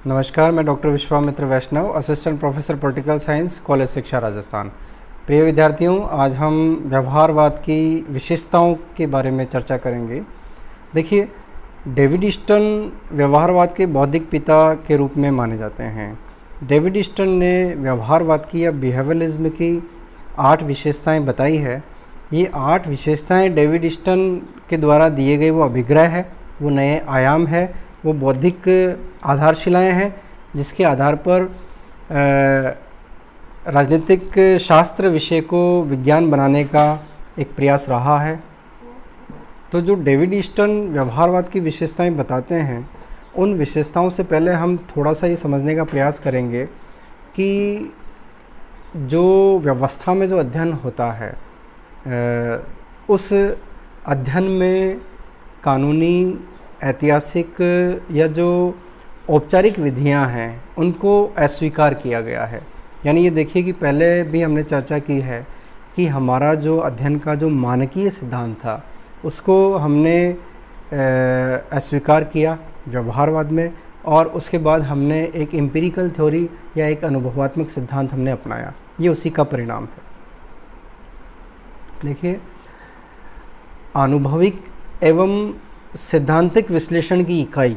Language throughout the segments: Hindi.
नमस्कार, मैं doctor Vishwamitra Vaishnav, assistant professor political science, college शिक्षा, राजस्थान। प्रिय विद्यार्थियों, आज हम व्यवहारवाद की विशेषताओं के बारे में चर्चा करेंगे। देखिए, डेविड ईस्टन व्यवहारवाद के बौद्धिक पिता के रूप में माने जाते हैं। डेविड ईस्टन ने व्यवहारवाद की या बिहेवियरलिज्म की 8 विशेषताएं बताई है। ये 8 विशेषताएं डेविड ईस्टन के द्वारा दिए गए वो अभिग्रह है, वो नए आयाम है, वो बौद्धिक आधारशिलाएं हैं जिसके आधार पर राजनीतिक शास्त्र विषय को विज्ञान बनाने का एक प्रयास रहा है। तो जो डेविड ईस्टन व्यवहारवाद की विशेषताएं बताते हैं, उन विशेषताओं से पहले हम थोड़ा सा ये समझने का प्रयास करेंगे कि जो व्यवस्था में जो अध्ययन होता है, उस अध्ययन में कानूनी, ऐतिहासिक या जो औपचारिक विधियां हैं उनको अस्वीकार किया गया है। यानी ये देखिए कि पहले भी हमने चर्चा की है कि हमारा जो अध्ययन का जो मानकीय सिद्धांत था उसको हमने अस्वीकार किया व्यवहारवाद में, और उसके बाद हमने एक एम्पिरिकल थ्योरी या एक अनुभवात्मक सिद्धांत हमने अपनाया। ये उसी का परिणाम है। देखिए, अनुभविक एवं सिद्धांतिक विश्लेषण की इकाई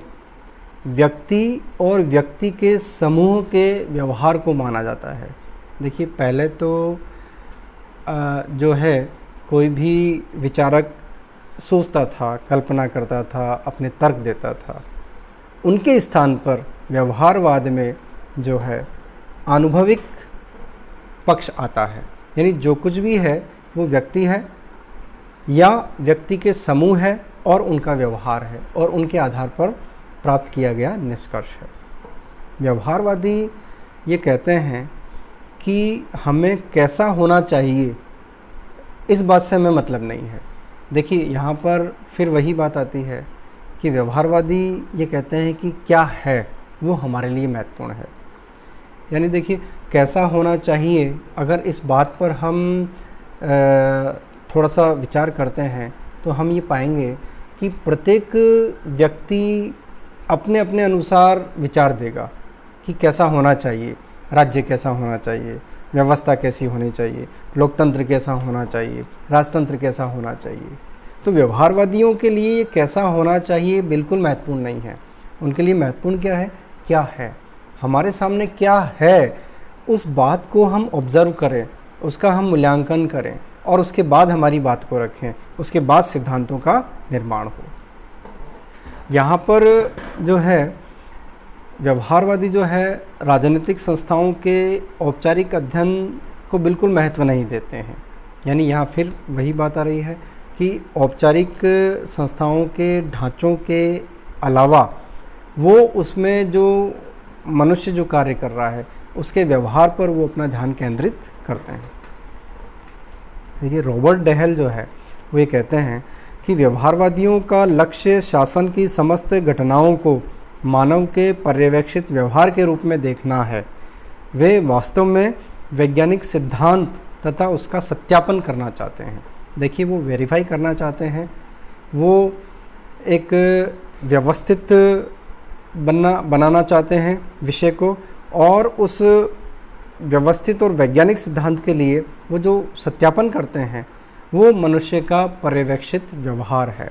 व्यक्ति और व्यक्ति के समूह के व्यवहार को माना जाता है। देखिए, पहले तो जो है कोई भी विचारक सोचता था, कल्पना करता था, अपने तर्क देता था। उनके स्थान पर व्यवहारवाद में जो है अनुभविक पक्ष आता है। यानी जो कुछ भी है वो व्यक्ति है या व्यक्ति के समूह है और उनका व्यवहार है, और उनके आधार पर प्राप्त किया गया निष्कर्ष है। व्यवहारवादी ये कहते हैं कि हमें कैसा होना चाहिए इस बात से हमें मतलब नहीं है। देखिए, यहाँ पर फिर वही बात आती है कि व्यवहारवादी ये कहते हैं कि क्या है वो हमारे लिए महत्वपूर्ण है। यानी देखिए, कैसा होना चाहिए, अगर इस बात पर हम थोड़ा सा विचार करते हैं तो हम ये पाएंगे कि प्रत्येक व्यक्ति अपने अपने अनुसार विचार देगा कि कैसा होना चाहिए, राज्य कैसा होना चाहिए, व्यवस्था कैसी होनी चाहिए, लोकतंत्र कैसा होना चाहिए, राजतंत्र कैसा होना चाहिए। तो व्यवहारवादियों के लिए ये कैसा होना चाहिए बिल्कुल महत्वपूर्ण नहीं है। उनके लिए महत्वपूर्ण क्या है, क्या है हमारे सामने, क्या है उस बात को हम ऑब्ज़र्व करें, उसका हम मूल्यांकन करें और उसके बाद हमारी बात को रखें, उसके बाद सिद्धांतों का निर्माण हो। यहाँ पर जो है व्यवहारवादी जो है राजनीतिक संस्थाओं के औपचारिक अध्ययन को बिल्कुल महत्व नहीं देते हैं। यानी यहाँ फिर वही बात आ रही है कि औपचारिक संस्थाओं के ढांचों के अलावा वो उसमें जो मनुष्य जो कार्य कर रहा है उसके व्यवहार पर वो अपना ध्यान केंद्रित करते हैं। देखिए, रॉबर्ट डेहल जो है वो ये कहते हैं कि व्यवहारवादियों का लक्ष्य शासन की समस्त घटनाओं को मानव के पर्यवेक्षित व्यवहार के रूप में देखना है। वे वास्तव में वैज्ञानिक सिद्धांत तथा उसका सत्यापन करना चाहते हैं। देखिए, वो वेरीफाई करना चाहते हैं, वो एक व्यवस्थित बनाना चाहते हैं विषय को, और उस व्यवस्थित और वैज्ञानिक सिद्धांत के लिए वो जो सत्यापन करते हैं वो मनुष्य का पर्यवेक्षित व्यवहार है।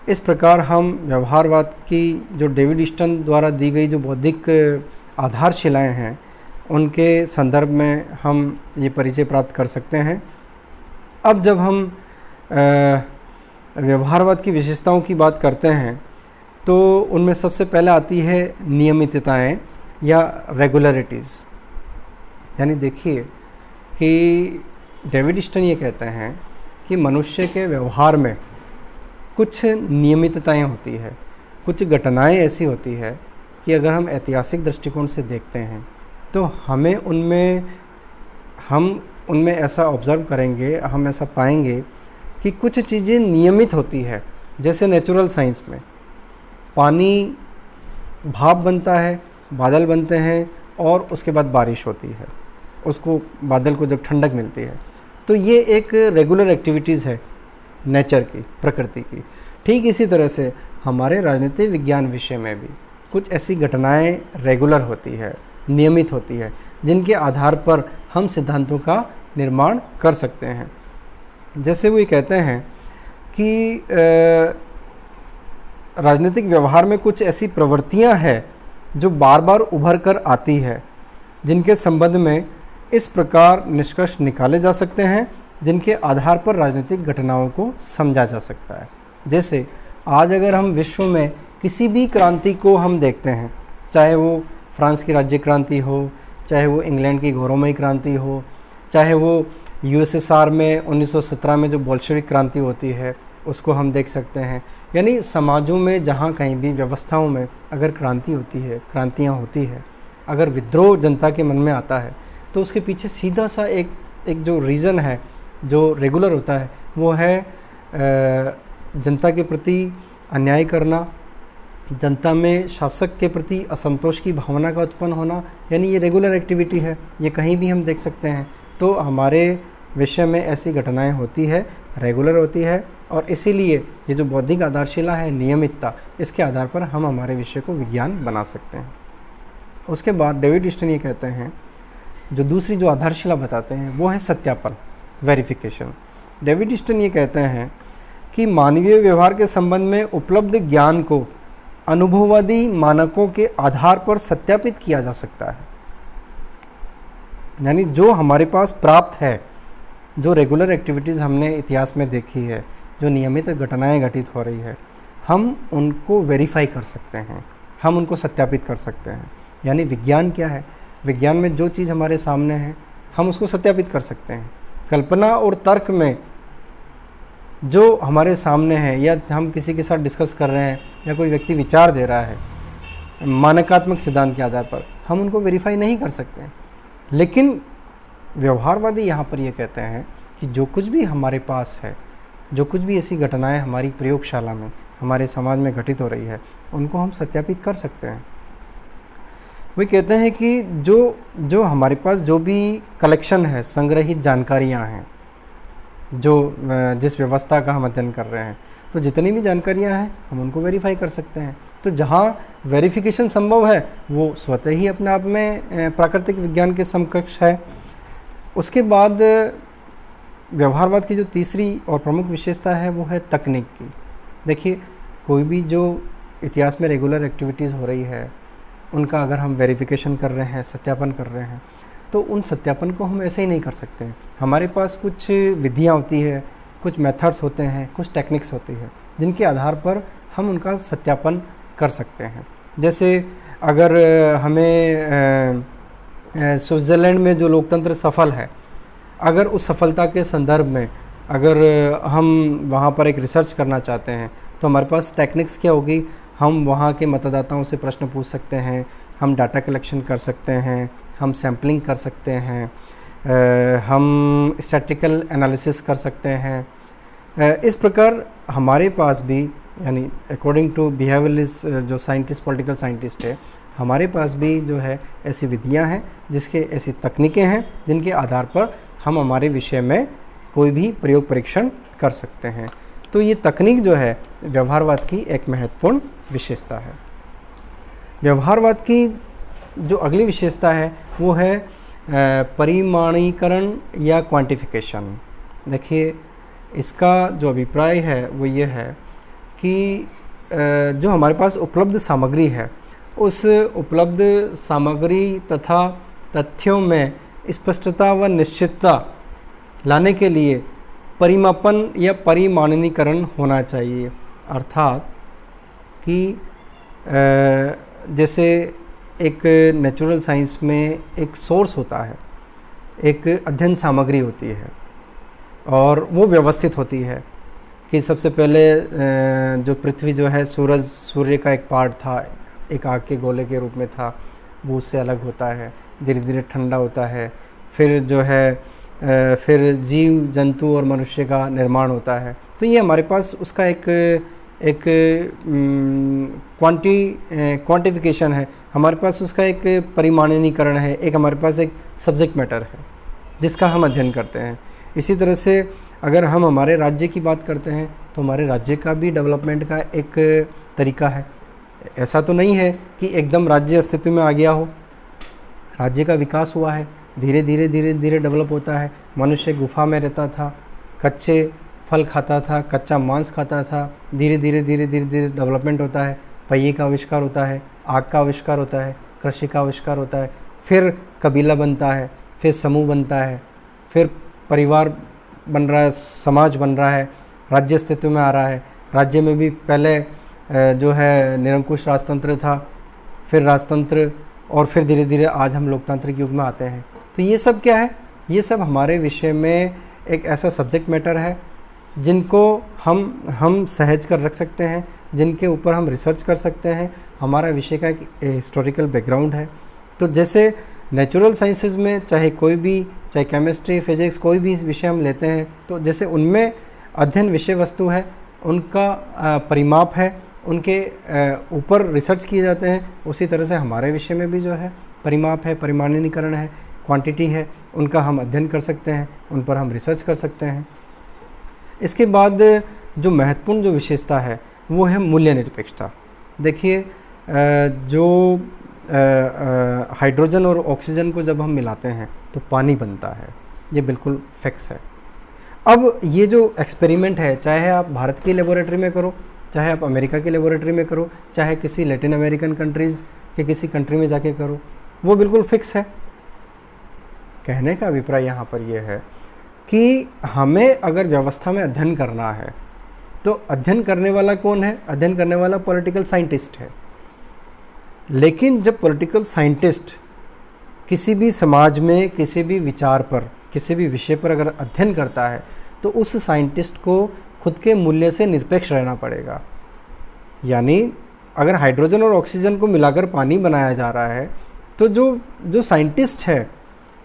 इस प्रकार हम व्यवहारवाद की जो डेविड ईस्टन द्वारा दी गई जो बौद्धिक आधारशिलाएं हैं उनके संदर्भ में हम ये परिचय प्राप्त कर सकते हैं। अब जब हम व्यवहारवाद की विशेषताओं की बात करते हैं तो उनमें सबसे पहले आती है नियमितताएं या रेगुलरिटीज़। यानी देखिए कि डेविड ईस्टन ये कहते हैं कि मनुष्य के व्यवहार में कुछ नियमितताएं होती है, कुछ घटनाएं ऐसी होती है कि अगर हम ऐतिहासिक दृष्टिकोण से देखते हैं तो हम उनमें ऐसा ऑब्ज़र्व करेंगे, हम ऐसा पाएंगे कि कुछ चीज़ें नियमित होती है। जैसे नेचुरल साइंस में पानी भाप बनता है, बादल बनते हैं और उसके बाद बारिश होती है, उसको बादल को जब ठंडक मिलती है तो ये एक रेगुलर एक्टिविटीज़ है नेचर की, प्रकृति की। ठीक इसी तरह से हमारे राजनीतिक विज्ञान विषय में भी कुछ ऐसी घटनाएं रेगुलर होती है, नियमित होती है, जिनके आधार पर हम सिद्धांतों का निर्माण कर सकते हैं। जैसे वो ये कहते हैं कि राजनीतिक व्यवहार में कुछ ऐसी प्रवृत्तियां हैं जो बार बार उभर कर आती है, जिनके संबंध में इस प्रकार निष्कर्ष निकाले जा सकते हैं, जिनके आधार पर राजनीतिक घटनाओं को समझा जा सकता है। जैसे आज अगर हम विश्व में किसी भी क्रांति को हम देखते हैं, चाहे वो फ्रांस की राज्य क्रांति हो, चाहे वो इंग्लैंड की गौरवमयी क्रांति हो, चाहे वो यूएसएसआर में 1917 में जो बोल्शेविक क्रांति होती है उसको हम देख सकते हैं। यानी समाजों में जहाँ कहीं भी व्यवस्थाओं में अगर क्रांति होती है, क्रांतियाँ होती है, अगर विद्रोह जनता के मन में आता है, तो उसके पीछे सीधा सा एक जो रीज़न है जो रेगुलर होता है, वो है जनता के प्रति अन्याय करना, जनता में शासक के प्रति असंतोष की भावना का उत्पन्न होना। यानी ये रेगुलर एक्टिविटी है, ये कहीं भी हम देख सकते हैं। तो हमारे विषय में ऐसी घटनाएं होती है, रेगुलर होती है, और इसीलिए ये जो बौद्धिक आधारशिला है, नियमितता, इसके आधार पर हम हमारे विषय को विज्ञान बना सकते हैं। उसके बाद डेविड ईस्टन ये कहते हैं, जो दूसरी जो आधारशिला बताते हैं वो है सत्यापन, वेरिफिकेशन। डेविड ईस्टन ये कहते हैं कि मानवीय व्यवहार के संबंध में उपलब्ध ज्ञान को अनुभववादी मानकों के आधार पर सत्यापित किया जा सकता है। यानी जो हमारे पास प्राप्त है, जो रेगुलर एक्टिविटीज़ हमने इतिहास में देखी है, जो नियमित घटनाएं घटित हो रही है, हम उनको वेरीफाई कर सकते हैं, हम उनको सत्यापित कर सकते हैं। यानी विज्ञान क्या है? विज्ञान में जो चीज़ हमारे सामने है हम उसको सत्यापित कर सकते हैं। कल्पना और तर्क में जो हमारे सामने है, या हम किसी के साथ डिस्कस कर रहे हैं, या कोई व्यक्ति विचार दे रहा है मानकात्मक सिद्धांत के आधार पर, हम उनको वेरीफाई नहीं कर सकते हैं। लेकिन व्यवहारवादी यहाँ पर ये कहते हैं कि जो कुछ भी हमारे पास है, जो कुछ भी ऐसी घटनाएं हमारी प्रयोगशाला में, हमारे समाज में घटित हो रही है, उनको हम सत्यापित कर सकते हैं। वो कहते हैं कि जो हमारे पास जो भी कलेक्शन है, संग्रहित जानकारियाँ हैं, जो जिस व्यवस्था का हम अध्ययन कर रहे हैं, तो जितनी भी जानकारियाँ हैं हम उनको वेरीफाई कर सकते हैं। तो जहाँ वेरिफिकेशन संभव है वो स्वतः ही अपने आप में प्राकृतिक विज्ञान के समकक्ष है। उसके बाद व्यवहारवाद की जो तीसरी और प्रमुख विशेषता है वो है तकनीक की। देखिए, कोई भी जो इतिहास में रेगुलर एक्टिविटीज़ हो रही है, उनका अगर हम वेरिफिकेशन कर रहे हैं, सत्यापन कर रहे हैं, तो उन सत्यापन को हम ऐसे ही नहीं कर सकते हैं। हमारे पास कुछ विधियाँ होती है, कुछ मेथड्स होते हैं, कुछ टेक्निक्स होती है, जिनके आधार पर हम उनका सत्यापन कर सकते हैं। जैसे अगर हमें स्विट्ज़रलैंड में जो लोकतंत्र सफल है, अगर उस सफलता के संदर्भ में अगर हम वहाँ पर एक रिसर्च करना चाहते हैं, तो हमारे पास टेक्निक्स क्या होगी? हम वहाँ के मतदाताओं से प्रश्न पूछ सकते हैं, हम डाटा कलेक्शन कर सकते हैं, हम सैम्पलिंग कर सकते हैं, हम स्टैटिस्टिकल एनालिसिस कर सकते हैं। इस प्रकार हमारे पास भी, यानी अकॉर्डिंग टू बिहेवियरलिस्ट जो साइंटिस्ट, पॉलिटिकल साइंटिस्ट है, हमारे पास भी जो है ऐसी विधियां हैं, जिसके ऐसी तकनीकें हैं, जिनके आधार पर हम हमारे विषय में कोई भी प्रयोग परीक्षण कर सकते हैं। तो ये तकनीक जो है व्यवहारवाद की एक महत्वपूर्ण विशेषता है। व्यवहारवाद की जो अगली विशेषता है वो है परिमाणीकरण या क्वांटिफिकेशन। देखिए, इसका जो अभिप्राय है वो ये है कि जो हमारे पास उपलब्ध सामग्री है, उस उपलब्ध सामग्री तथा तथ्यों में स्पष्टता व निश्चितता लाने के लिए परिमापन या परिमाणीकरण होना चाहिए। अर्थात कि जैसे एक नेचुरल साइंस में एक सोर्स होता है, एक अध्ययन सामग्री होती है, और वो व्यवस्थित होती है कि सबसे पहले जो पृथ्वी जो है, सूर्य का एक पार्ट था, एक आग के गोले के रूप में था, वो उससे अलग होता है, धीरे धीरे ठंडा होता है, फिर जो है फिर जीव जंतु और मनुष्य का निर्माण होता है। तो ये हमारे पास उसका एक क्वांटिफिकेशन है, हमारे पास उसका एक परिमाणीकरण है, एक हमारे पास एक सब्जेक्ट मैटर है जिसका हम अध्ययन करते हैं। इसी तरह से अगर हम हमारे राज्य की बात करते हैं, तो हमारे राज्य का भी डेवलपमेंट का एक तरीका है, ऐसा तो नहीं है कि एकदम राज्य अस्तित्व में आ गया हो। राज्य का विकास हुआ है, धीरे धीरे धीरे धीरे डेवलप होता है। मनुष्य गुफा में रहता था, कच्चे फल खाता था, कच्चा मांस खाता था, धीरे धीरे धीरे धीरे धीरे डेवलपमेंट होता है। पहिए का आविष्कार होता है, आग का आविष्कार होता है, कृषि का आविष्कार होता है, फिर कबीला बनता है, फिर समूह बनता है, फिर परिवार बन रहा है, समाज बन रहा है, राज्य अस्तित्व में आ रहा है। राज्य में भी पहले जो है निरंकुश राजतंत्र था, फिर राजतंत्र, और फिर धीरे धीरे आज हम लोकतांत्रिक युग में आते हैं। तो ये सब क्या है? ये सब हमारे विषय में एक ऐसा सब्जेक्ट मैटर है जिनको हम सहज कर रख सकते हैं, जिनके ऊपर हम रिसर्च कर सकते हैं। हमारा विषय का एक हिस्टोरिकल बैकग्राउंड है। तो जैसे नेचुरल साइंसेज में चाहे कोई भी, चाहे केमिस्ट्री, फिजिक्स, कोई भी विषय हम लेते हैं, तो जैसे उनमें अध्ययन विषय वस्तु है, उनका परिमाप है, उनके ऊपर रिसर्च किए जाते हैं, उसी तरह से हमारे विषय में भी जो है परिमाप है, परिमाणीकरण है, क्वांटिटी है, उनका हम अध्ययन कर सकते हैं, उन पर हम रिसर्च कर सकते हैं। इसके बाद जो महत्वपूर्ण जो विशेषता है वो है मूल्य निरपेक्षता। देखिए, जो हाइड्रोजन और ऑक्सीजन को जब हम मिलाते हैं तो पानी बनता है, ये बिल्कुल फिक्स है। अब ये जो एक्सपेरिमेंट है, चाहे आप भारत की लेबोरेटरी में करो, चाहे आप अमेरिका की लेबोरेटरी में करो, चाहे किसी लैटिन अमेरिकन कंट्रीज़ के किसी कंट्री में जाके करो, वो बिल्कुल फिक्स है। कहने का अभिप्राय यहाँ पर यह है कि हमें अगर व्यवस्था में अध्ययन करना है तो अध्ययन करने वाला कौन है? अध्ययन करने वाला पॉलिटिकल साइंटिस्ट है। लेकिन जब पॉलिटिकल साइंटिस्ट किसी भी समाज में, किसी भी विचार पर, किसी भी विषय पर अगर अध्ययन करता है तो उस साइंटिस्ट को खुद के मूल्य से निरपेक्ष रहना पड़ेगा। यानी अगर हाइड्रोजन और ऑक्सीजन को मिलाकर पानी बनाया जा रहा है तो जो साइंटिस्ट है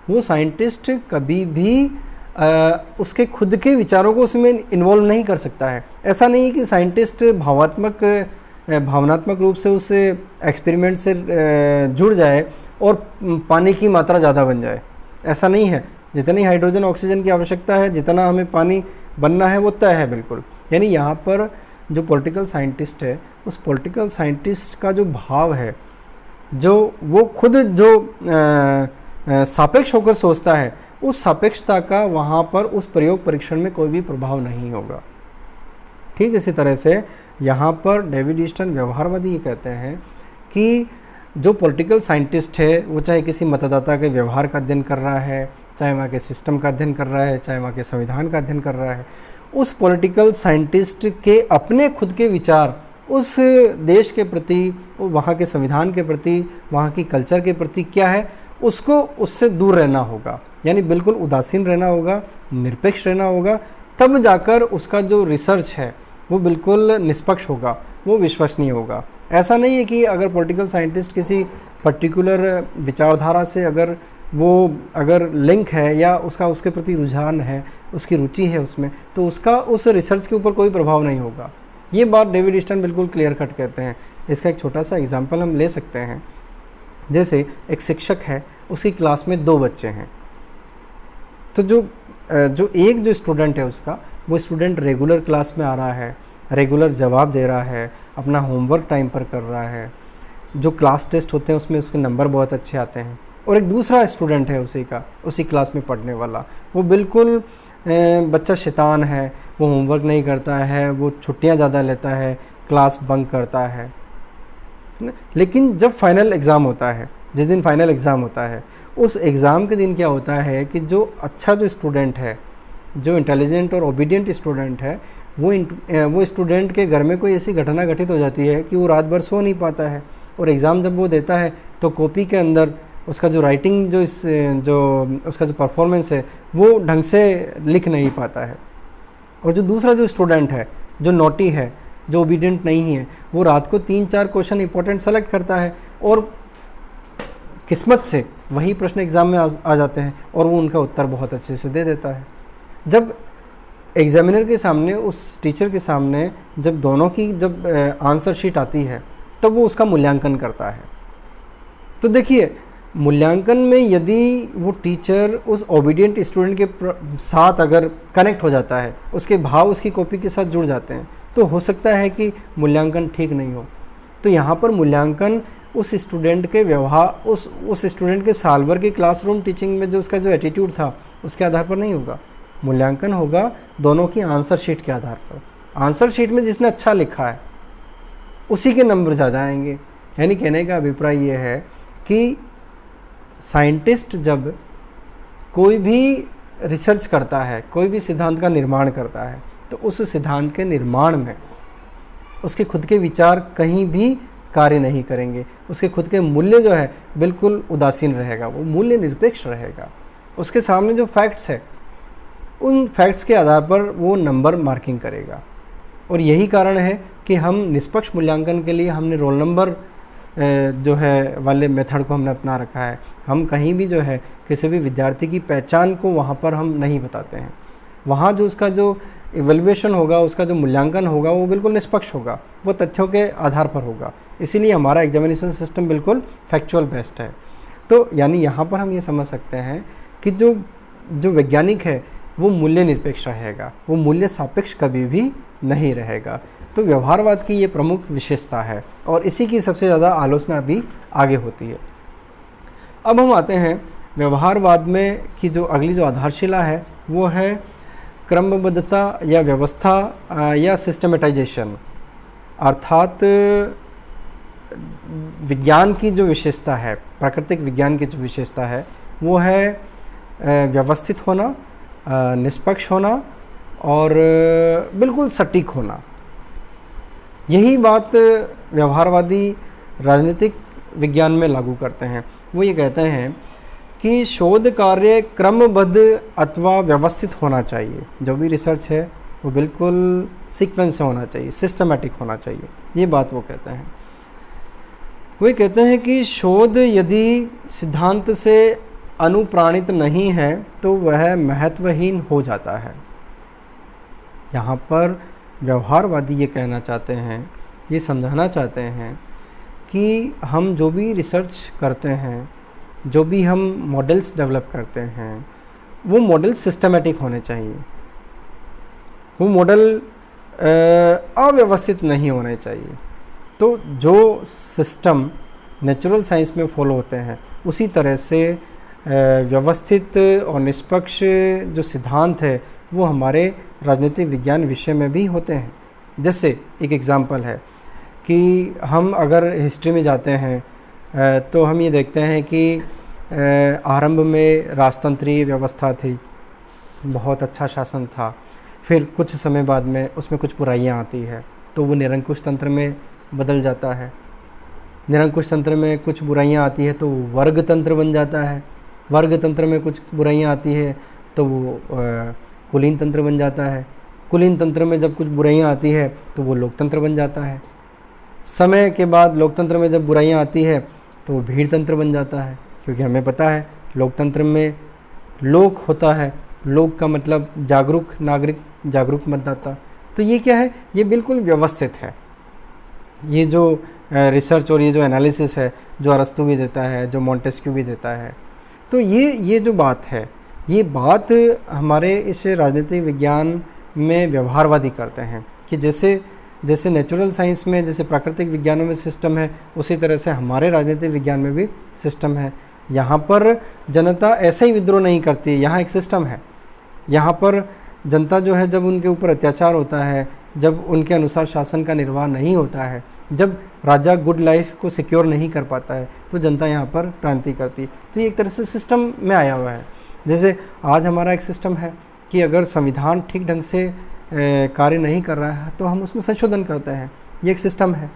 वो साइंटिस्ट कभी भी उसके खुद के विचारों को उसमें इन्वॉल्व नहीं कर सकता है। ऐसा नहीं है कि साइंटिस्ट भावनात्मक रूप से उस एक्सपेरिमेंट से जुड़ जाए और पानी की मात्रा ज़्यादा बन जाए, ऐसा नहीं है। जितनी हाइड्रोजन ऑक्सीजन की आवश्यकता है, जितना हमें पानी बनना है, वो तय है बिल्कुल। यानी यहाँ पर जो पॉलिटिकल साइंटिस्ट है, उस पॉलिटिकल साइंटिस्ट का जो भाव है, जो वो खुद जो सापेक्ष होकर सोचता है, उस सापेक्षता का वहाँ पर उस प्रयोग परीक्षण में कोई भी प्रभाव नहीं होगा। ठीक इसी तरह से यहाँ पर डेविड ईस्टन व्यवहारवादी ये कहते हैं कि जो पॉलिटिकल साइंटिस्ट है वो चाहे किसी मतदाता के व्यवहार का अध्ययन कर रहा है, चाहे वहाँ के सिस्टम का अध्ययन कर रहा है, चाहे वहाँ के संविधान का अध्ययन कर रहा है, उस पॉलिटिकल साइंटिस्ट के अपने खुद के विचार उस देश के प्रति, वहाँ के संविधान के प्रति, वहाँ की कल्चर के प्रति क्या है, उसको उससे दूर रहना होगा। यानी बिल्कुल उदासीन रहना होगा, निरपेक्ष रहना होगा, तब जाकर उसका जो रिसर्च है वो बिल्कुल निष्पक्ष होगा, वो विश्वसनीय होगा। ऐसा नहीं है कि अगर पॉलिटिकल साइंटिस्ट किसी पर्टिकुलर विचारधारा से अगर लिंक है या उसका उसके प्रति रुझान है, उसकी रुचि है उसमें, तो उसका उस रिसर्च के ऊपर कोई प्रभाव नहीं होगा। ये बात डेविड ईस्टन बिल्कुल क्लियर कट कहते हैं। इसका एक छोटा सा एग्जांपल हम ले सकते हैं। जैसे एक शिक्षक है, उसकी क्लास में 2 बच्चे हैं, तो जो एक स्टूडेंट है उसका, वो स्टूडेंट रेगुलर क्लास में आ रहा है, रेगुलर जवाब दे रहा है, अपना होमवर्क टाइम पर कर रहा है, जो क्लास टेस्ट होते हैं उसमें उसके नंबर बहुत अच्छे आते हैं। और एक दूसरा स्टूडेंट है उसी क्लास में पढ़ने वाला, वो बिल्कुल बच्चा शैतान है, वो होमवर्क नहीं करता है, वो छुट्टियां ज़्यादा लेता है, क्लास बंक करता है। लेकिन जब फाइनल एग्ज़ाम होता है, जिस दिन फाइनल एग्ज़ाम होता है, उस एग्ज़ाम के दिन क्या होता है कि जो स्टूडेंट है, जो इंटेलिजेंट और ओबीडियंट स्टूडेंट है, वो स्टूडेंट के घर में कोई ऐसी घटना घटित हो जाती है कि वो रात भर सो नहीं पाता है, और एग्ज़ाम जब वो देता है तो कॉपी के अंदर उसका जो राइटिंग उसका जो परफॉर्मेंस है वो ढंग से लिख नहीं पाता है। और जो दूसरा जो स्टूडेंट है, जो नोटी है, जो ओबीडियंट नहीं है, वो रात को 3-4 क्वेश्चन इंपॉर्टेंट सेलेक्ट करता है और किस्मत से वही प्रश्न एग्ज़ाम में आ जाते हैं और वो उनका उत्तर बहुत अच्छे से दे देता है। जब एग्जामिनर के सामने, उस टीचर के सामने जब दोनों की आंसर शीट आती है, तब वो उसका मूल्यांकन करता है। तो देखिए, मूल्यांकन में यदि वो टीचर उस ओबीडियंट स्टूडेंट के साथ अगर कनेक्ट हो जाता है, उसके भाव उसकी कॉपी के साथ जुड़ जाते हैं, तो हो सकता है कि मूल्यांकन ठीक नहीं हो। तो यहाँ पर मूल्यांकन उस स्टूडेंट के व्यवहार, उस स्टूडेंट के साल भर की क्लासरूम टीचिंग में जो उसका जो एटीट्यूड था उसके आधार पर नहीं होगा। मूल्यांकन होगा दोनों की आंसर शीट के आधार पर। आंसर शीट में जिसने अच्छा लिखा है उसी के नंबर ज़्यादा आएंगे। यानी कहने का अभिप्राय ये है कि साइंटिस्ट जब कोई भी रिसर्च करता है, कोई भी सिद्धांत का निर्माण करता है, तो उस सिद्धांत के निर्माण में उसके खुद के विचार कहीं भी कार्य नहीं करेंगे। उसके खुद के मूल्य जो है बिल्कुल उदासीन रहेगा, वो मूल्य निरपेक्ष रहेगा। उसके सामने जो फैक्ट्स है उन फैक्ट्स के आधार पर वो नंबर मार्किंग करेगा। और यही कारण है कि हम निष्पक्ष मूल्यांकन के लिए हमने रोल नंबर जो है वाले मेथड को हमने अपना रखा है। हम कहीं भी जो है किसी भी विद्यार्थी की पहचान को वहाँ पर हम नहीं बताते हैं। वहाँ जो उसका जो इवैल्यूएशन होगा, उसका जो मूल्यांकन होगा वो बिल्कुल निष्पक्ष होगा, वो तथ्यों के आधार पर होगा। इसीलिए हमारा एग्जामिनेशन सिस्टम बिल्कुल फैक्चुअल बेस्ड है। तो यानी यहाँ पर हम ये समझ सकते हैं कि जो वैज्ञानिक है वो मूल्य निरपेक्ष रहेगा, वो मूल्य सापेक्ष कभी भी नहीं रहेगा। तो व्यवहारवाद की ये प्रमुख विशेषता है और इसी की सबसे ज़्यादा आलोचना भी आगे होती है। अब हम आते हैं व्यवहारवाद में कि जो अगली जो आधारशिला है वो है क्रमबद्धता या व्यवस्था या सिस्टमेटाइजेशन। अर्थात विज्ञान की जो विशेषता है, प्राकृतिक विज्ञान की जो विशेषता है वो है व्यवस्थित होना, निष्पक्ष होना और बिल्कुल सटीक होना। यही बात व्यवहारवादी राजनीतिक विज्ञान में लागू करते हैं। वो ये कहते हैं कि शोध कार्य क्रमबद्ध अथवा व्यवस्थित होना चाहिए। जो भी रिसर्च है वो बिल्कुल सीक्वेंस से होना चाहिए, सिस्टमेटिक होना चाहिए। ये बात वो कहते हैं। वो कहते हैं कि शोध यदि सिद्धांत से अनुप्राणित नहीं है तो वह महत्वहीन हो जाता है। यहाँ पर व्यवहारवादी ये कहना चाहते हैं, ये समझाना चाहते हैं कि हम जो भी रिसर्च करते हैं, जो भी हम मॉडल्स डेवलप करते हैं, वो मॉडल सिस्टमेटिक होने चाहिए। वो मॉडल अव्यवस्थित नहीं होने चाहिए। तो जो सिस्टम नेचुरल साइंस में फॉलो होते हैं उसी तरह से व्यवस्थित और निष्पक्ष जो सिद्धांत है वो हमारे राजनीतिक विज्ञान विषय में भी होते हैं। जैसे एक एग्जांपल है कि हम अगर हिस्ट्री में जाते हैं तो हम ये देखते हैं कि आरंभ में राजतंत्रीय व्यवस्था थी, बहुत अच्छा शासन था। फिर कुछ समय बाद में उसमें कुछ बुराइयां आती है तो वो निरंकुश तंत्र में बदल जाता है। निरंकुश तंत्र में कुछ बुराइयां आती है तो वो वर्ग तंत्र बन जाता है। वर्ग तंत्र में कुछ बुराइयां आती है तो वो कुलीन तंत्र बन जाता है। कुलीन तंत्र में जब कुछ बुराइयां आती है तो वो लोकतंत्र बन जाता है। समय के बाद लोकतंत्र में जब बुराइयां आती है तो वो भीड़ तंत्र बन जाता है, क्योंकि हमें पता है लोकतंत्र में लोक होता है, लोक का मतलब जागरूक नागरिक, जागरूक मतदाता। तो ये क्या है, ये बिल्कुल व्यवस्थित है। ये जो रिसर्च और ये जो एनालिसिस है जो अरस्तु भी देता है, जो मॉन्टेस्क्यू भी देता है, तो ये जो बात है, ये बात हमारे इस राजनीतिक विज्ञान में व्यवहारवादी करते हैं कि जैसे नेचुरल साइंस में, जैसे प्राकृतिक विज्ञानों में सिस्टम है, उसी तरह से हमारे राजनीतिक विज्ञान में भी सिस्टम है। यहाँ पर जनता ऐसे ही विद्रोह नहीं करती, यहाँ एक सिस्टम है। यहाँ पर जनता जो है जब उनके ऊपर अत्याचार होता है, जब उनके अनुसार शासन का निर्वाह नहीं होता है, जब राजा गुड लाइफ को सिक्योर नहीं कर पाता है, तो जनता यहाँ पर क्रांति करती। तो ये एक तरह से सिस्टम में आया हुआ है। जैसे आज हमारा एक सिस्टम है कि अगर संविधान ठीक ढंग से कार्य नहीं कर रहा है तो हम उसमें संशोधन करते हैं। ये एक सिस्टम है।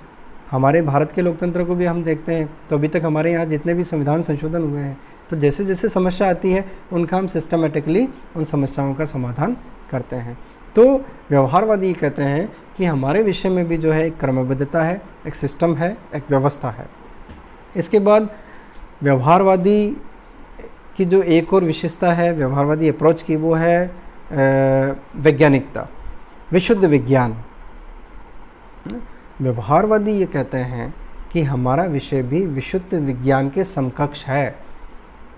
हमारे भारत के लोकतंत्र को भी हम देखते हैं तो अभी तक हमारे यहाँ जितने भी संविधान संशोधन हुए हैं, तो जैसे जैसे समस्या आती है उनका हम सिस्टमेटिकली उन समस्याओं का समाधान करते हैं। तो व्यवहारवादी कहते हैं कि हमारे विषय में भी जो है एक क्रमबद्धता है, एक सिस्टम है, एक व्यवस्था है। इसके बाद व्यवहारवादी की जो एक और विशेषता है व्यवहारवादी अप्रोच की, वो है वैज्ञानिकता, विशुद्ध विज्ञान। व्यवहारवादी ये कहते हैं कि हमारा विषय भी विशुद्ध विज्ञान के समकक्ष है।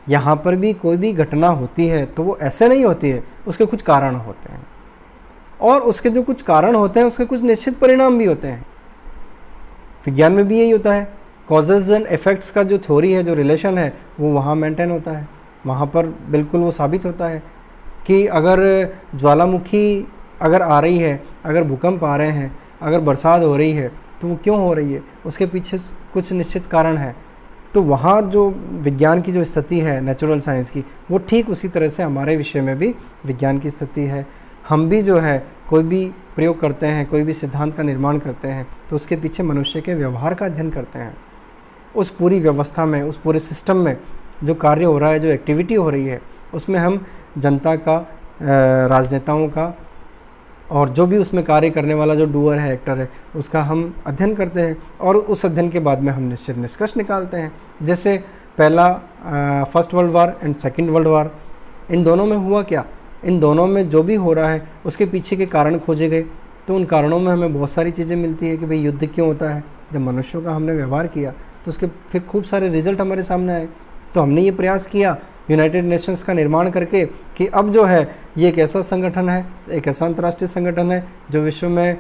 यहाँ पर भी कोई भी घटना होती है तो वो ऐसे नहीं होती है, उसके कुछ कारण होते हैं, और उसके जो कुछ कारण होते हैं उसके कुछ निश्चित परिणाम भी होते हैं। विज्ञान में भी यही होता है, कॉजेज एंड इफेक्ट्स का जो थ्योरी है, जो रिलेशन है, वो वहाँ मेंटेन होता है, वहाँ पर बिल्कुल वो साबित होता है कि अगर ज्वालामुखी अगर आ रही है, अगर भूकंप आ रहे हैं, अगर बरसात हो रही है, तो वो क्यों हो रही है, उसके पीछे कुछ निश्चित कारण है। तो वहाँ जो विज्ञान की जो स्थिति है नेचुरल साइंस की, वो ठीक उसी तरह से हमारे विषय में भी विज्ञान की स्थिति है। हम भी जो है कोई भी प्रयोग करते हैं, कोई भी सिद्धांत का निर्माण करते हैं, तो उसके पीछे मनुष्य के व्यवहार का अध्ययन करते हैं। उस पूरी व्यवस्था में, उस पूरे सिस्टम में जो कार्य हो रहा है, जो एक्टिविटी हो रही है, उसमें हम जनता का, राजनेताओं का और जो भी उसमें कार्य करने वाला जो डूअर है, एक्टर है, उसका हम अध्ययन करते हैं और उस अध्ययन के बाद में हम निश्चित निष्कर्ष निकालते हैं। जैसे पहला first world war and second world war, इन दोनों में हुआ क्या, इन दोनों में जो भी हो रहा है उसके पीछे के कारण खोजे गए, तो उन कारणों में हमें बहुत सारी चीज़ें मिलती है कि भाई युद्ध क्यों होता है। जब मनुष्यों का हमने व्यवहार किया तो उसके फिर खूब सारे रिजल्ट हमारे सामने आए। तो हमने ये प्रयास किया यूनाइटेड नेशंस का निर्माण करके कि अब जो है ये एक ऐसा संगठन है, एक ऐसा अंतर्राष्ट्रीय संगठन है जो विश्व में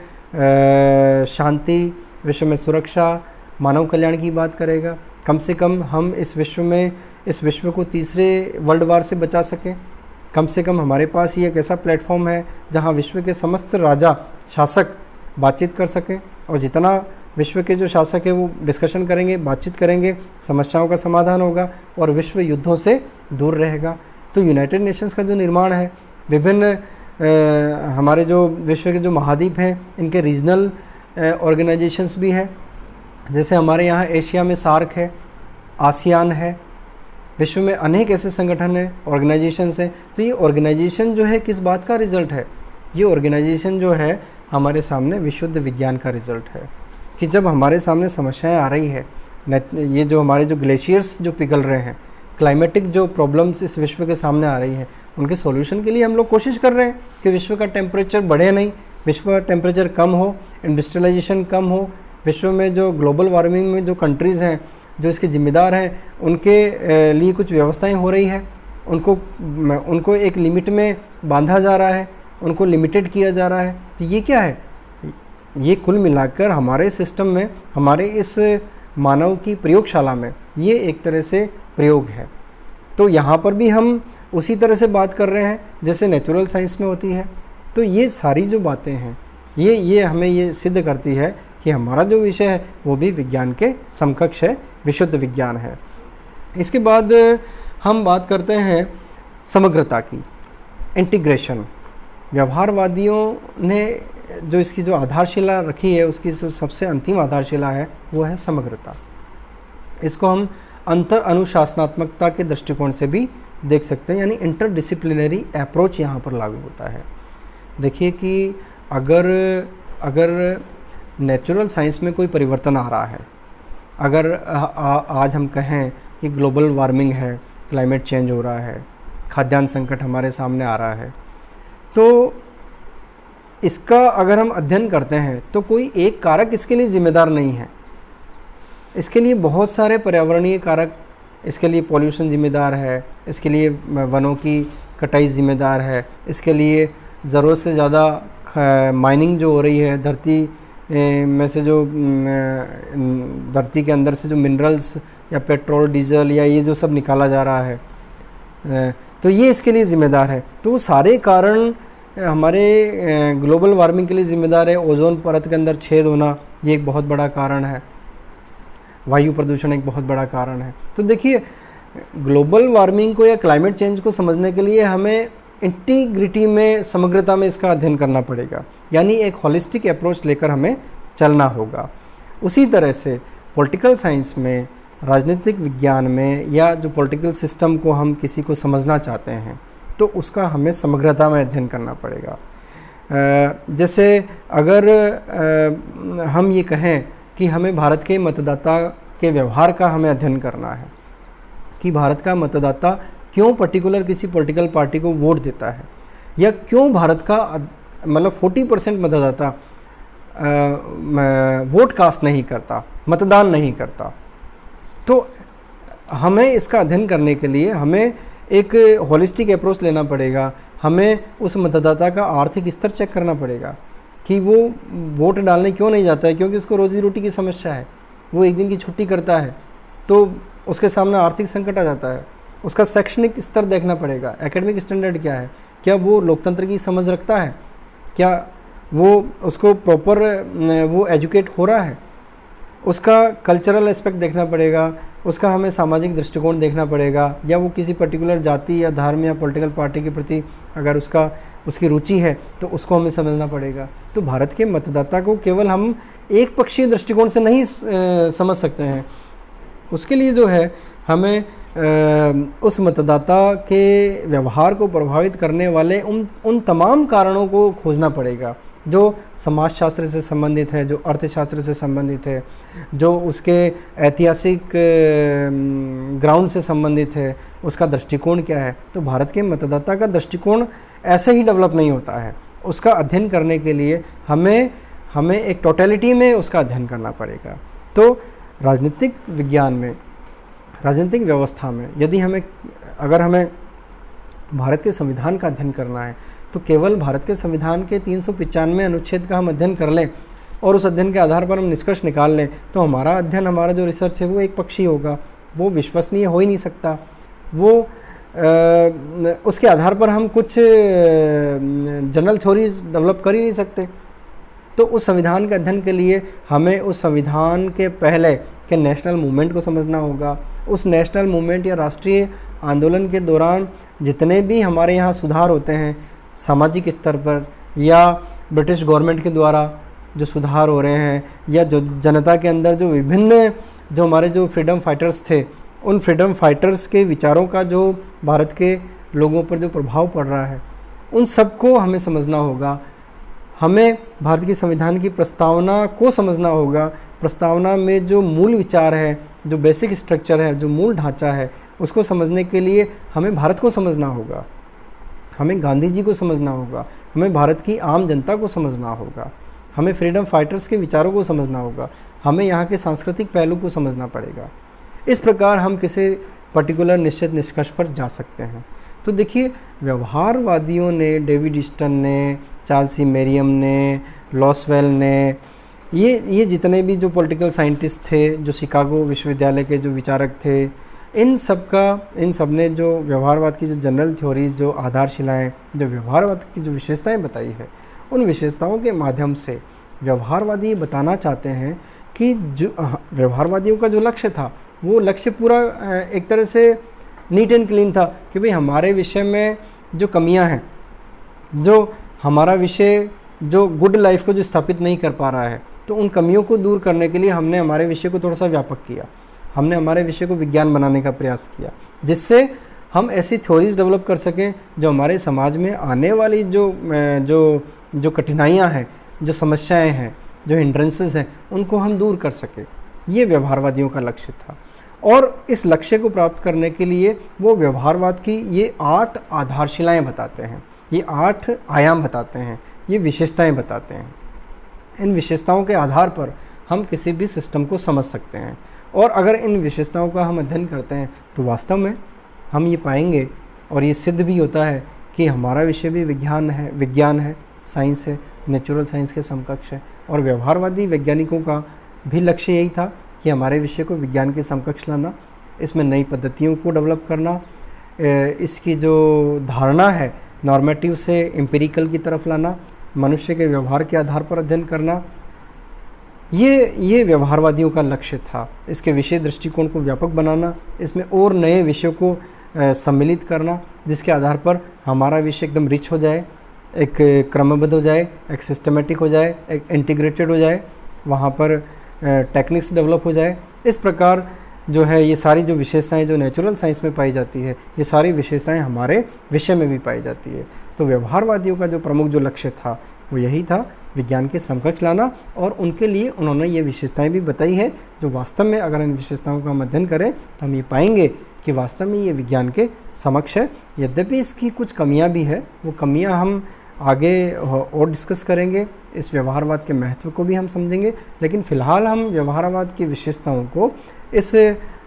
शांति, विश्व में सुरक्षा, मानव कल्याण की बात करेगा। कम से कम हम इस विश्व को तीसरे वर्ल्ड वार से बचा सकें। कम से कम हमारे पास ये एक ऐसा प्लेटफॉर्म है जहां विश्व के समस्त राजा, शासक बातचीत कर सकें, और जितना विश्व के जो शासक है वो डिस्कशन करेंगे, बातचीत करेंगे, समस्याओं का समाधान होगा और विश्व युद्धों से दूर रहेगा। तो यूनाइटेड नेशंस का जो निर्माण है, विभिन्न हमारे जो विश्व के जो महाद्वीप हैं, इनके रीजनल ऑर्गेनाइजेशंस भी है। जैसे हमारे यहाँ एशिया में सार्क है, आसियान है, विश्व में अनेक ऐसे संगठन हैं, ऑर्गेनाइजेशंस हैं। तो ये ऑर्गेनाइजेशन जो है किस बात का रिजल्ट है, ये ऑर्गेनाइजेशन जो है हमारे सामने विशुद्ध विज्ञान का रिजल्ट है। कि जब हमारे सामने समस्याएं आ रही है, ये जो हमारे जो ग्लेशियर्स जो पिघल रहे हैं, क्लाइमेटिक जो प्रॉब्लम्स इस विश्व के सामने आ रही है, उनके सॉल्यूशन के लिए हम लोग कोशिश कर रहे हैं कि विश्व का टेम्परेचर बढ़े नहीं, विश्व का टेम्परेचर कम हो, इंडस्ट्रियलाइजेशन कम हो, विश्व में जो ग्लोबल वार्मिंग में जो कंट्रीज़ हैं जो इसके जिम्मेदार हैं, उनके लिए कुछ व्यवस्थाएं हो रही है, उनको एक लिमिट में बांधा जा रहा है, उनको लिमिटेड किया जा रहा है। तो ये क्या है, ये कुल मिलाकर हमारे सिस्टम में, हमारे इस मानव की प्रयोगशाला में ये एक तरह से प्रयोग है। तो यहाँ पर भी हम उसी तरह से बात कर रहे हैं जैसे नेचुरल साइंस में होती है। तो ये सारी जो बातें हैं ये हमें ये सिद्ध करती है कि हमारा जो विषय है वो भी विज्ञान के समकक्ष है, विशुद्ध विज्ञान है। इसके बाद हम बात करते हैं समग्रता की, इंटीग्रेशन। व्यवहारवादियों ने जो इसकी जो आधारशिला रखी है, उसकी जो सबसे अंतिम आधारशिला है वो है समग्रता। इसको हम अंतर अनुशासनात्मकता के दृष्टिकोण से भी देख सकते हैं, यानी इंटरडिसिप्लिनरी अप्रोच यहाँ पर लागू होता है। देखिए कि अगर नेचुरल साइंस में कोई परिवर्तन आ रहा है, अगर आज हम कहें कि ग्लोबल वार्मिंग है, क्लाइमेट चेंज हो रहा है, खाद्यान्न संकट हमारे सामने आ रहा है, तो इसका अगर हम अध्ययन करते हैं तो कोई एक कारक इसके लिए जिम्मेदार नहीं है। इसके लिए बहुत सारे पर्यावरणीय कारक, इसके लिए पॉल्यूशन जिम्मेदार है, इसके लिए वनों की कटाई जिम्मेदार है, इसके लिए ज़रूरत से ज़्यादा माइनिंग जो हो रही है, धरती में से जो धरती के अंदर से जो मिनरल्स या पेट्रोल, डीजल या ये जो सब निकाला जा रहा है, तो ये इसके लिए ज़िम्मेदार है। तो वो सारे कारण हमारे ग्लोबल वार्मिंग के लिए ज़िम्मेदार है। ओजोन परत के अंदर छेद होना ये एक बहुत बड़ा कारण है, वायु प्रदूषण एक बहुत बड़ा कारण है। तो देखिए, ग्लोबल वार्मिंग को या क्लाइमेट चेंज को समझने के लिए हमें इंटीग्रिटी में, समग्रता में इसका अध्ययन करना पड़ेगा, यानी एक होलिस्टिक अप्रोच लेकर हमें चलना होगा। उसी तरह से पॉलिटिकल साइंस में, राजनीतिक विज्ञान में, या जो पॉलिटिकल सिस्टम को हम किसी को समझना चाहते हैं तो उसका हमें समग्रता में अध्ययन करना पड़ेगा। जैसे अगर हम ये कहें कि हमें भारत के मतदाता के व्यवहार का हमें अध्ययन करना है कि भारत का मतदाता क्यों पर्टिकुलर किसी पॉलिटिकल पार्टी को वोट देता है, या क्यों भारत का मतलब 40% मतदाता वोट कास्ट नहीं करता, मतदान नहीं करता, तो हमें इसका अध्ययन करने के लिए हमें एक होलिस्टिक अप्रोच लेना पड़ेगा। हमें उस मतदाता का आर्थिक स्तर चेक करना पड़ेगा कि वो वोट डालने क्यों नहीं जाता है, क्योंकि उसको रोजी रोटी की समस्या है, वो एक दिन की छुट्टी करता है तो उसके सामने आर्थिक संकट आ जाता है। उसका शैक्षणिक स्तर देखना पड़ेगा, एकेडमिक स्टैंडर्ड क्या है, क्या वो लोकतंत्र की समझ रखता है, क्या वो उसको प्रॉपर वो एजुकेट हो रहा है, उसका कल्चरल एस्पेक्ट देखना पड़ेगा, उसका हमें सामाजिक दृष्टिकोण देखना पड़ेगा, या वो किसी पर्टिकुलर जाति या धर्म या पॉलिटिकल पार्टी के प्रति अगर उसकी रुचि है तो उसको हमें समझना पड़ेगा। तो भारत के मतदाता को केवल हम एक पक्षीय दृष्टिकोण से नहीं समझ सकते हैं। उसके लिए जो है हमें उस मतदाता के व्यवहार को प्रभावित करने वाले उन तमाम कारणों को खोजना पड़ेगा जो समाजशास्त्र से संबंधित है, जो अर्थशास्त्र से संबंधित है, जो उसके ऐतिहासिक ग्राउंड से संबंधित है, उसका दृष्टिकोण क्या है। तो भारत के मतदाता का दृष्टिकोण ऐसे ही डेवलप नहीं होता है। उसका अध्ययन करने के लिए हमें एक टोटलिटी में उसका अध्ययन करना पड़ेगा। तो राजनीतिक विज्ञान में, राजनीतिक व्यवस्था में अगर हमें भारत के संविधान का अध्ययन करना है तो केवल भारत के संविधान के 395 अनुच्छेद का हम अध्ययन कर लें और उस अध्ययन के आधार पर हम निष्कर्ष निकाल लें तो हमारा अध्ययन, हमारा जो रिसर्च है वो एक पक्षीय होगा, वो विश्वसनीय हो ही नहीं सकता। वो उसके आधार पर हम कुछ जनरल थ्योरीज डेवलप कर ही नहीं सकते। तो उस संविधान के अध्ययन के लिए हमें उस संविधान के पहले के नेशनल मूवमेंट को समझना होगा। उस नेशनल मूवमेंट या राष्ट्रीय आंदोलन के दौरान जितने भी हमारे यहाँ सुधार होते हैं सामाजिक स्तर पर, या ब्रिटिश गवर्नमेंट के द्वारा जो सुधार हो रहे हैं, या जो जनता के अंदर जो विभिन्न जो हमारे जो फ्रीडम फाइटर्स थे, उन फ्रीडम फाइटर्स के विचारों का जो भारत के लोगों पर जो प्रभाव पड़ रहा है, उन सबको हमें समझना होगा। हमें भारत के संविधान की प्रस्तावना को समझना होगा। प्रस्तावना में जो मूल विचार है, जो बेसिक स्ट्रक्चर है, जो मूल ढांचा है, उसको समझने के लिए हमें भारत को समझना होगा, हमें गांधी जी को समझना होगा, हमें भारत की आम जनता को समझना होगा, हमें फ्रीडम फाइटर्स के विचारों को समझना होगा, हमें यहाँ के सांस्कृतिक पहलू को समझना पड़ेगा। इस प्रकार हम किसी पर्टिकुलर निश्चित निष्कर्ष पर जा सकते हैं। तो देखिए, व्यवहारवादियों ने, डेविड ईस्टन ने, चार्ल्स ई मेरियम ने, लॉसवेल ने, ये जितने भी जो पॉलिटिकल साइंटिस्ट थे, जो शिकागो विश्वविद्यालय के जो विचारक थे, इन सब ने जो व्यवहारवाद की जो जनरल थ्योरीज, जो आधारशिलाएं, जो व्यवहारवाद की जो विशेषताएं बताई है, उन विशेषताओं के माध्यम से व्यवहारवादी ये बताना चाहते हैं कि जो व्यवहारवादियों का जो लक्ष्य था वो लक्ष्य पूरा एक तरह से नीट एंड क्लीन था कि भाई हमारे विषय में जो कमियां हैं, जो हमारा विषय जो गुड लाइफ को जो स्थापित नहीं कर पा रहा है, तो उन कमियों को दूर करने के लिए हमने हमारे विषय को थोड़ा सा व्यापक किया, हमने हमारे विषय को विज्ञान बनाने का प्रयास किया, जिससे हम ऐसी थ्योरीज डेवलप कर सकें जो हमारे समाज में आने वाली जो कठिनाइयाँ हैं, जो समस्याएं हैं, जो हिंड्रेंसेस हैं, उनको हम दूर कर सकें। ये व्यवहारवादियों का लक्ष्य था। और इस लक्ष्य को प्राप्त करने के लिए वो व्यवहारवाद की ये 8 आधारशिलाएँ बताते हैं, ये 8 आयाम बताते हैं, ये विशेषताएं बताते हैं। इन विशेषताओं के आधार पर हम किसी भी सिस्टम को समझ सकते हैं। और अगर इन विशेषताओं का हम अध्ययन करते हैं तो वास्तव में हम ये पाएंगे, और ये सिद्ध भी होता है, कि हमारा विषय भी विज्ञान है, साइंस है, नेचुरल साइंस के समकक्ष है। और व्यवहारवादी वैज्ञानिकों का भी लक्ष्य यही था कि हमारे विषय को विज्ञान के समकक्ष लाना, इसमें नई पद्धतियों को डेवलप करना, इसकी जो धारणा है नॉर्मेटिव से एम्पिरिकल की तरफ लाना, मनुष्य के व्यवहार के आधार पर अध्ययन करना, ये व्यवहारवादियों का लक्ष्य था। इसके विषय दृष्टिकोण को व्यापक बनाना, इसमें और नए विषयों को सम्मिलित करना, जिसके आधार पर हमारा विषय एकदम रिच हो जाए, एक क्रमबद्ध हो जाए, एक सिस्टमेटिक हो जाए, एक इंटीग्रेटेड हो जाए, वहाँ पर टेक्निक्स डेवलप हो जाए। इस प्रकार जो है ये सारी जो विशेषताएं जो नेचुरल साइंस में पाई जाती है, ये सारी विशेषताएं हमारे विषय में भी पाई जाती है। तो व्यवहारवादियों का जो प्रमुख जो लक्ष्य था वो यही था, विज्ञान के समकक्ष लाना। और उनके लिए उन्होंने ये विशेषताएं भी बताई है, जो वास्तव में अगर इन विशेषताओं का हम अध्ययन करें तो हम ये पाएंगे कि वास्तव में ये विज्ञान के समक्ष है। यद्यपि इसकी कुछ कमियां भी है, वो कमियां हम आगे और डिस्कस करेंगे, इस व्यवहारवाद के महत्व को भी हम समझेंगे। लेकिन फ़िलहाल हम व्यवहारवाद की विशेषताओं को इस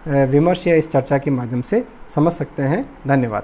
विमर्श या इस चर्चा के माध्यम से समझ सकते हैं। धन्यवाद।